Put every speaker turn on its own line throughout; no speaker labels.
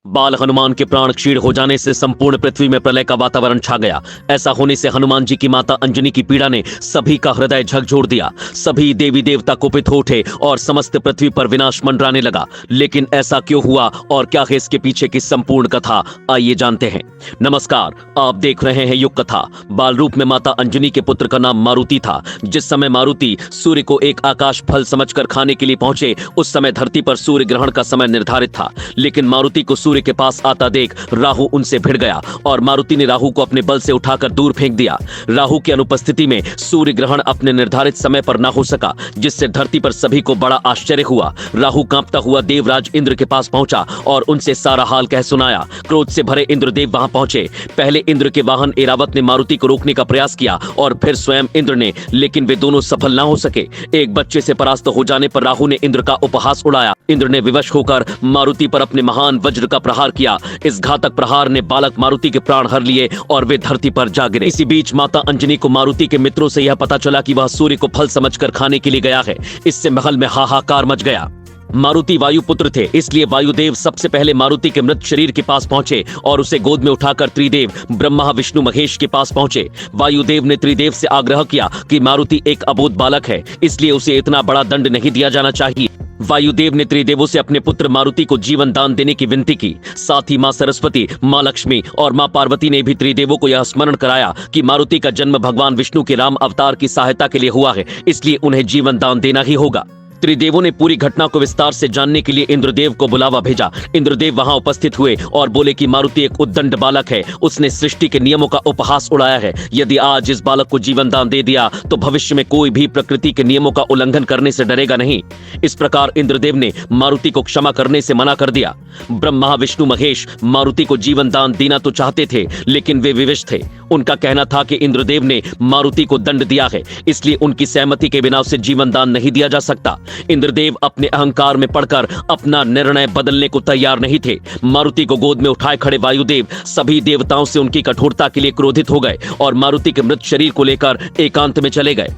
बाल हनुमान के प्राण क्षीण हो जाने से संपूर्ण पृथ्वी में प्रलय का वातावरण छा गया। ऐसा होने से हनुमान जी की माता अंजनी की पीड़ा ने सभी का हृदय झकझोर दिया। सभी देवी देवता कुपित हो उठे और समस्त पृथ्वी पर विनाश मंडराने लगा। लेकिन ऐसा क्यों हुआ और क्या है इसके पीछे की संपूर्ण कथा, आइए जानते हैं। नमस्कार, आप देख रहे हैं युग कथा। बाल रूप में माता अंजनी के पुत्र का नाम मारुति था। जिस समय मारुति सूर्य को एक आकाश फल समझकर खाने के लिए पहुंचे, उस समय धरती पर सूर्य ग्रहण का समय निर्धारित था। लेकिन मारुति को सूर्य के पास आता देख राहु उनसे भिड़ गया और मारुति ने राहु को अपने बल से उठाकर दूर फेंक दिया। राहु की अनुपस्थिति में सूर्य ग्रहण अपने निर्धारित समय पर न हो सका, जिससे धरती पर सभी को बड़ा आश्चर्य हुआ। राहु कांपता हुआ देवराज इंद्र के पास पहुंचा और उनसे सारा हाल कह सुनाया। क्रोध से भरे इंद्रदेव वहां पहुंचे। पहले इंद्र के वाहन ऐरावत ने मारुति को रोकने का प्रयास किया और फिर स्वयं इंद्र ने, लेकिन वे दोनों सफल न हो सके। एक बच्चे से परास्त हो जाने पर राहु ने इंद्र का उपहास उड़ाया। इंद्र ने विवश होकर मारुति पर अपने महान वज्र का प्रहार किया। इस घातक प्रहार ने बालक मारुति के प्राण हर लिए और वे धरती पर जा गिरे। इसी बीच माता अंजनी को मारुति के मित्रों से यह पता चला कि वह सूर्य को फल समझकर खाने के लिए गया है। इससे महल में हाहाकार मच गया। मारुति वायुपुत्र थे, इसलिए वायुदेव सबसे पहले मारुति के मृत शरीर के पास पहुंचे और उसे गोद में उठाकर त्रिदेव ब्रह्मा विष्णु महेश के पास पहुंचे। वायुदेव ने त्रिदेव से आग्रह किया कि मारुति एक अबोध बालक है, इसलिए उसे इतना बड़ा दंड नहीं दिया जाना चाहिए। वायुदेव ने त्रिदेवों से अपने पुत्र मारुति को जीवन दान देने की विनती की। साथ ही मां सरस्वती, मां लक्ष्मी और मां पार्वती ने भी त्रिदेवों को यह स्मरण कराया कि मारुति का जन्म भगवान विष्णु के राम अवतार की सहायता के लिए हुआ है, इसलिए उन्हें जीवन दान देना ही होगा। त्रिदेवों ने पूरी घटना को विस्तार से जानने के लिए इंद्रदेव को बुलावा भेजा। इंद्रदेव वहां उपस्थित हुए और बोले कि मारुति एक उद्दंड बालक है, उसने सृष्टि के नियमों का उपहास उड़ाया है। यदि आज इस बालक को जीवन दान दे दिया तो भविष्य में कोई भी प्रकृति के नियमों का उल्लंघन करने से डरेगा नहीं। इस प्रकार इंद्रदेव ने मारुति को क्षमा करने से मना कर दिया। ब्रह्मा विष्णु महेश मारुति को जीवन दान देना तो चाहते थे, लेकिन वे विवश थे। उनका कहना था कि इंद्रदेव ने मारुति को दंड दिया है, इसलिए उनकी सहमति के बिना उसे जीवन दान नहीं दिया जा सकता। इंद्रदेव अपने अहंकार में पड़कर अपना निर्णय बदलने को तैयार नहीं थे। मारुति को गोद में उठाए खड़े वायुदेव सभी देवताओं से उनकी कठोरता के लिए क्रोधित हो गए और मारुति के मृत शरीर को लेकर एकांत में चले गए।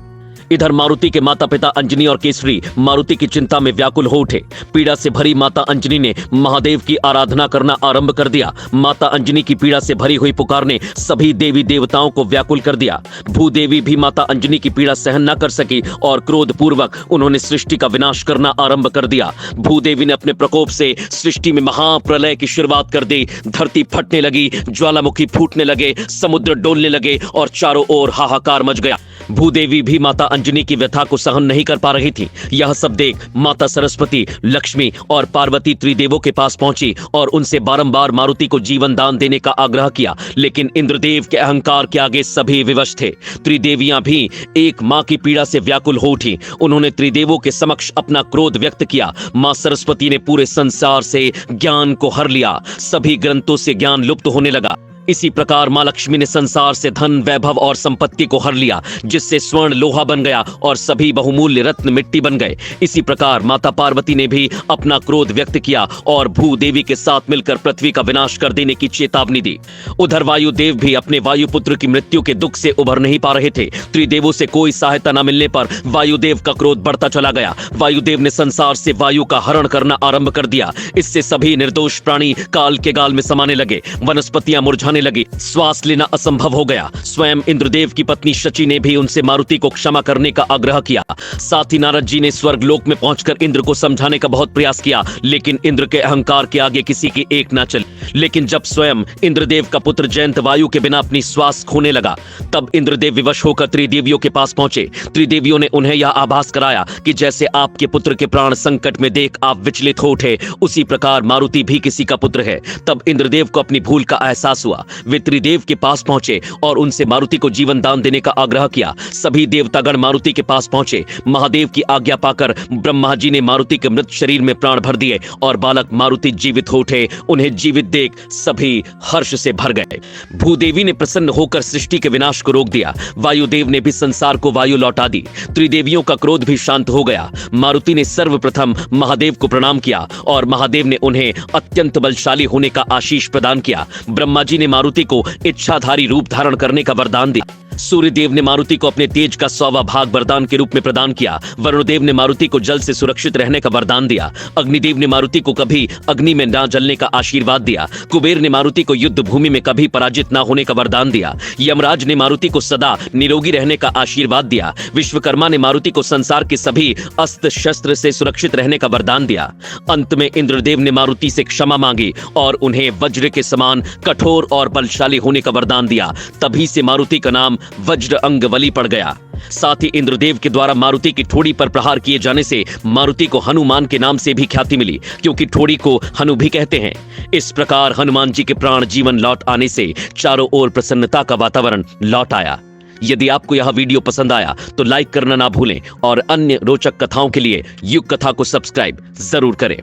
इधर मारुति के माता पिता अंजनी और केसरी मारुति की चिंता में व्याकुल हो उठे। पीड़ा से भरी माता अंजनी ने महादेव की आराधना करना आरंभ कर दिया। माता अंजनी की पीड़ा से भरी हुई पुकार ने सभी देवी देवताओं को व्याकुल कर दिया। भूदेवी भी माता अंजनी की पीड़ा सहन न कर सकी और क्रोध पूर्वक उन्होंने सृष्टि का विनाश करना आरंभ कर दिया। भूदेवी ने अपने प्रकोप से सृष्टि में महाप्रलय की शुरुआत कर दी। धरती फटने लगी, ज्वालामुखी फूटने लगे, समुद्र डोलने लगे और चारों ओर हाहाकार मच गया। भूदेवी भी माता अंजनी की व्यथा को सहन नहीं कर पा रही थी। यह सब देख माता सरस्वती, लक्ष्मी और पार्वती त्रिदेवों के पास पहुंची और उनसे बारंबार मारुति को जीवन दान देने का आग्रह किया, लेकिन इंद्रदेव के अहंकार के आगे सभी विवश थे। त्रिदेवियां भी एक मां की पीड़ा से व्याकुल हो उठी। उन्होंने त्रिदेवों के समक्ष अपना क्रोध व्यक्त किया। मां सरस्वती ने पूरे संसार से ज्ञान को हर लिया। सभी ग्रंथों से ज्ञान लुप्त होने लगा। इसी प्रकार मां लक्ष्मी ने संसार से धन, वैभव और संपत्ति को हर लिया, जिससे स्वर्ण लोहा बन गया और सभी बहुमूल्य रत्न मिट्टी बन गए। इसी प्रकार माता पार्वती ने भी अपना क्रोध व्यक्त किया और भूदेवी के साथ मिलकर पृथ्वी का विनाश कर देने की चेतावनी दी। उधर वायुदेव भी अपने वायुपुत्र की मृत्यु के दुख से उभर नहीं पा रहे थे। त्रिदेवों से कोई सहायता न मिलने पर वायुदेव का क्रोध बढ़ता चला गया। वायुदेव ने संसार से वायु का हरण करना आरंभ कर दिया। इससे सभी निर्दोष प्राणी काल के गाल में समाने लगे। वनस्पतियां मुरझाने लगी, श्वास लेना असंभव हो गया। स्वयं इंद्रदेव की पत्नी शची ने भी उनसे मारुति को क्षमा करने का आग्रह किया। साथ ही नारद जी ने स्वर्गलोक में पहुंचकर इंद्र को समझाने का बहुत प्रयास किया, लेकिन इंद्र के अहंकार के आगे किसी की एक ना चली। लेकिन जब स्वयं इंद्रदेव का पुत्र जयंत वायु के बिना अपनी श्वास खोने लगा, तब इंद्रदेव विवश होकर त्रिदेवियों के पास पहुंचे। त्रिदेवियों ने उन्हें यह आभास कराया कि जैसे आपके पुत्र के प्राण संकट में देख आप विचलित हो उठे, उसी प्रकार मारुति भी किसी का पुत्र है। तब इंद्रदेव को अपनी भूल का एहसास हुआ। वे त्रिदेव के पास पहुंचे और उनसे मारुति को जीवन दान देने का आग्रह किया। सभी देवतागण मारुति के पास पहुंचे। महादेव की आज्ञा पाकर ब्रह्मा जी ने मारुति के मृत शरीर में प्राण भर दिए और बालक मारुति जीवित हो उठे। उन्हें जीवित देख सभी हर्ष से भर गए। भूदेवी ने प्रसन्न होकर सृष्टि के विनाश को रोक दिया। वायुदेव ने भी संसार को वायु लौटा दी। त्रिदेवियों का क्रोध भी शांत हो गया। मारुति ने सर्वप्रथम महादेव को प्रणाम किया और महादेव ने उन्हें अत्यंत बलशाली होने का आशीष प्रदान किया। ब्रह्मा जी ने मारुति को इच्छाधारी रूप धारण करने का वरदान दिया। सूर्यदेव ने मारुति को अपने तेज का 100वां भाग वरदान के रूप में प्रदान किया। वरुणदेव ने मारुति को जल से सुरक्षित रहने का वरदान दिया। अग्निदेव ने मारुति को कभी अग्नि में ना जलने का आशीर्वाद दिया। कुबेर ने मारुति को युद्ध भूमि में कभी पराजित ना होने का वरदान दिया। यमराज ने मारुति को सदा निरोगी रहने का आशीर्वाद दिया। विश्वकर्मा ने मारुति को संसार के सभी अस्त्र शस्त्र से सुरक्षित रहने का वरदान दिया। अंत में इंद्रदेव ने मारुति से क्षमा मांगी और उन्हें वज्र के समान कठोर और बलशाली होने का वरदान दिया। तभी से मारुति का नाम वज्र अंगबली पड़ गया। साथ ही इंद्रदेव के द्वारा मारुति की ठोड़ी पर प्रहार किए जाने से मारुति को हनुमान के नाम से भी ख्याति मिली, क्योंकि ठोड़ी को हनु भी कहते हैं। इस प्रकार हनुमान जी के प्राण जीवन लौट आने से चारों ओर प्रसन्नता का वातावरण लौट आया। यदि आपको यह वीडियो पसंद आया तो लाइक करना ना भूलें और अन्य रोचक कथाओं के लिए युग कथा को सब्सक्राइब जरूर करें।